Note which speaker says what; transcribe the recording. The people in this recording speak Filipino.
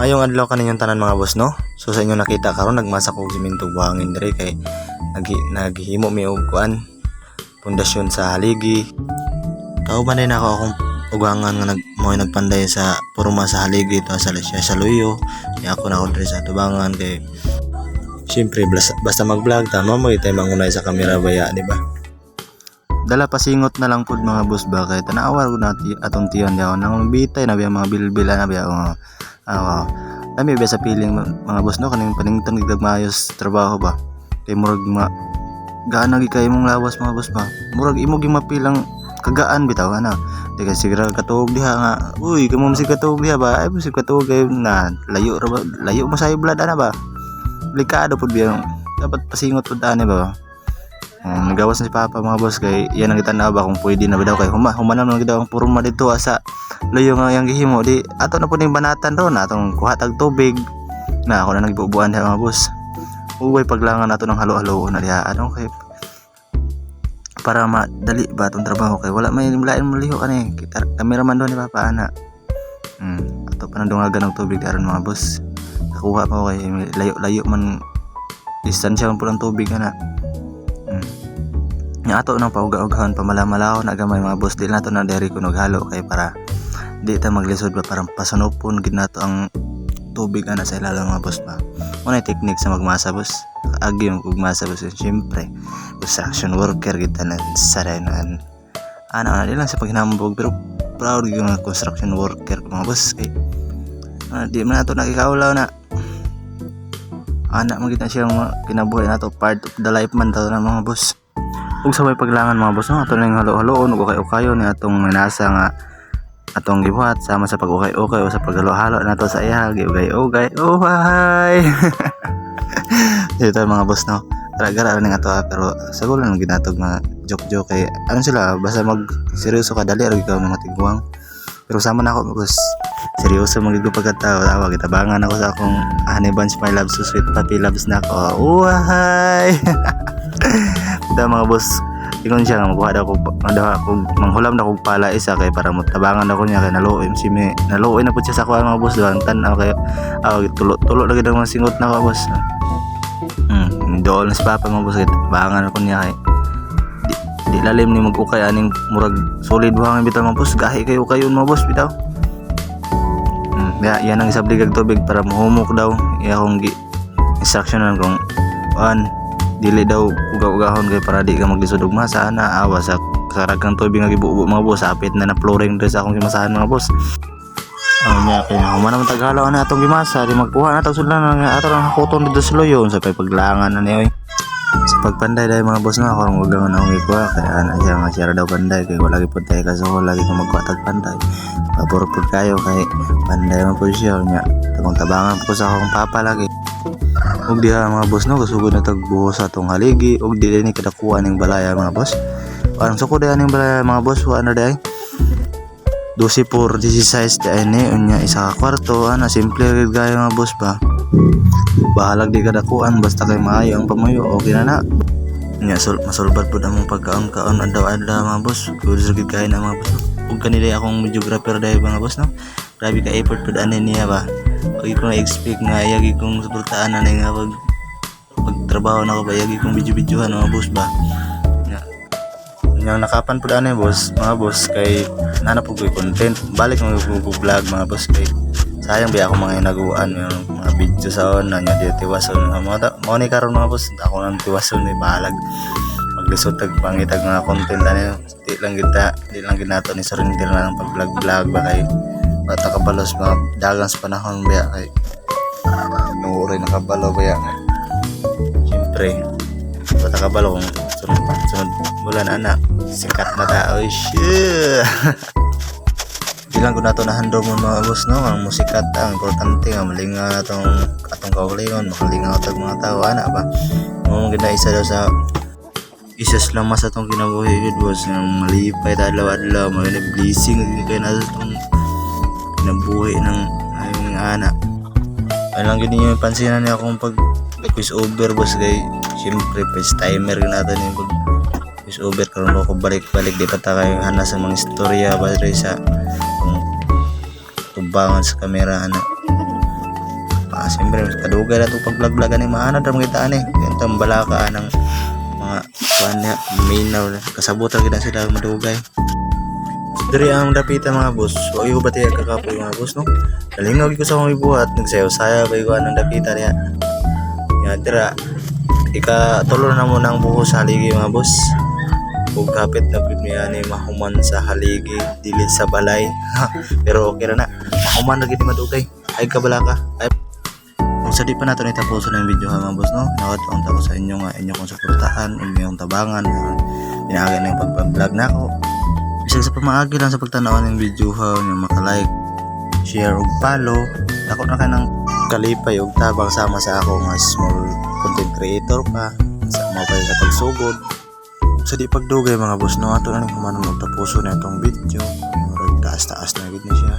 Speaker 1: Maayong adlaw kaninyong tanan mga boss no. So sa inyo nakita karon nagmasa ko og semento buhangin dire kay naghihimo mi og kuan pundasyon sa haligi. Kauban din ako akong ugangan nga nagpanday sa porma sa haligi to sa luyo. Kaya ako na ako dire sa tubangan kay syempre basta mag-vlog tama mo itay mangunay sa kamera baya, di ba? Dala pasingot na lang pud mga boss ba kay tanawa ko nati atong tiyan daw nang bitay na biya mga bilbilan na biya dami ba sa piling mga boss no kaning paningtang gagmayos trabaho ba kay murag gaana gi kay mong lawas mga boss ba murag imo gi mapilang kagaan bitaw ana di kay siguro katuog diha nga uy kamo musig katuog diha ba ay musig katuog kay na layo mo sa blood ana ba delikado pud biya dapat pasingot pud ani ba. Nagawas na si Papa mga boss kay yan ang gitanaw ba kung pwede na ba daw kay humanam lang daw ang purma dito sa layo nga yang gihimo di ato na po ning banatan ron atong kuhatag tubig na ako na nagbubuan diha mga boss. Uway paglangan nato ng halo-halo na diha ano kay para madali ba atong trabaho kay wala may lain maliho ani kita cameraman do ni Papa ana. Ato pa nandungagan ng tubig aron mga boss. Nakuha pa ko kay layo man distansya man po ng tubig ana. Nga ato nang pauga-ugahan pamalamalaw na gamay mga boss di nato na diri ko naghalo kay para di ta maglisod ba parang pasunopon gid nato ang tubig ana sa ilalim mga boss ba. Unay technique sa magmasa boss. Agi yung magmasa boss syempre. Construction worker kita na saranan. Ana di lang sa paghinambog pero proud gyud nga construction worker mga boss kay di man nato nakikaulaw na anak magita siya kinabuhi nato part of the life man tayo na mga boss. Ug sabay paglangan mga boss no ato ning halo-haloon ug ukay-ukayon ni atong minasa nga atong gibuhat sama sa pag-ukay-ukay o sa paghalo-halo nato sa iya giugay-ugay uhay. Dito mga boss no gara-gara ning ato pero sagol lang ginatog nga joke-joke kay ano sila basta mag seryoso ka dali ra ikaw mga tigwang pero sama na ako boss seryoso magiging pagkatao tawa kitabangan ako sa akong honey bunch my love so sweet puppy loves na ako uhay. Ito mga boss ingon siya nga magkuha daw ako manghulam na kong pala isa kay para matabangan ako niya kay naluoy na po siya sa kuha mga boss doon tanaw kay tulo lagi daw mga singot na ko boss. Doon na si Papa mga boss kay tabangan ako niya kay di lalim ni mag-ukay aning murag solid buhangin bitaw mga boss gahi kayo mga boss bitaw. Yan ang isabligag tubig para mahumok daw iya akong instructionan kung dili daw uga-ugahon kay para di ka maglisod og masa na awa sa ragang tubig nga gibubo mga boss apit na flooring dress akong gimasahan mga boss. Nya kay human naman taghalaw na atong gimasa di magkuha na tag sudlan nga ato lang hakuton dito sa loyon sa paglangan na niya sa pagpanday dai mga boss na ako ugangan akong ikuha kay ana siya nga siya daw panday kay wala gid pud tay kasuhol lagi ko magkuha tag panday pabor pud kayo kay panday man pud siya nya tabang tabangan ko sa akong Papa lagi. Og diha mga boss no kasugod na tagbuhos sa atong haligi og dili ni kadakuha ning balaya mga boss. Parang sukod ning balaya mga boss wa na day 12 por 16 day ni unya isa ka kwarto ana simple gid gaya mga boss ba. Bahalag di kadakuan basta kay maayo ang pamuyo okay na na. Nya masulbad pud among pagkaon-kaon adlaw-adlaw mga boss. Good gid kay na mga boss. Ug kanila akong videographer day mga boss no. Grabe ka effort pud ani niya ba. Pag ko na-expect nga yagi kong suportaan na nga pagtrabaho na ko ba yagi kong video-videohan mga boss ba nga nakapan po daan boss mga boss kay nanap po ko content balik mga vlog mga boss kay sayang ba ako mga inaguan yung mga video sa on na nya di tiwason mo ni karon mga boss ako nang tiwason ni balag maglisod tag pangitag mga content ani di lang ginato ni surrender na ng pag-vlog ba kay bata kabalos mga dagang sa panahon baya kay nuuray nakabalo baya siyempre bata kabalo kung sunod bulan anak sikat na tao shit. Bilang ko na ito nahandog mo mga boss no ang musikat ang importante nga malingaw na atong kaulingon makalingaw tag mga tao anak ba mo gina isa daw sa isas lang mas atong kinabuhi good boss ng malipay adlaw-adlaw may blessing kay na itong kinabuhi ng ayong anak. Ano lang gini yung pansinan niya akong pag quiz over boss kay siyempre first timer natin yung pag quiz over karon ko balik-balik di pa ta kayo hana sa mga istorya ba sa tubangan sa kamera anak siyempre kadugay na itong pag-vlog-vlogan ni maanad ra mga itaan ganitong balaka ng mga kuan niya minaw kasabot ra gid sila madugay. Diri ang dapitan mga boss. O iyo ba tiya kakapoy mga boss no? Nalingaw ko sa akong ibuhat nagsayaw-sayaw ba ko anong dapitan niya. Ya dira ika-tulo na mo nang buhos sa haligi mga boss. Ug kapit na pud niya ni mahuman sa haligi dili sa balay. Pero okay ra na. Mahuman ra gid madugay. Ay kabalaka. Ay kung sa di pa nato nitapuson ang video ha mga boss no. Nakatuon ta ko sa inyo nga inyo kong suportahan, inyong tabangan. Inaagi na yung pag-vlog nako. Bisag sa pamaagi lang sa pagtanaw ng video ha, yung maka-like, share ug follow. Dako na kanang kalipay ug tabang sama sa ako nga small content creator pa sa mobile sa pagsugod. Sa di pagdugay mga boss no, ato na ning humanon og tapuson na itong video. Murag taas-taas na gid ni siya.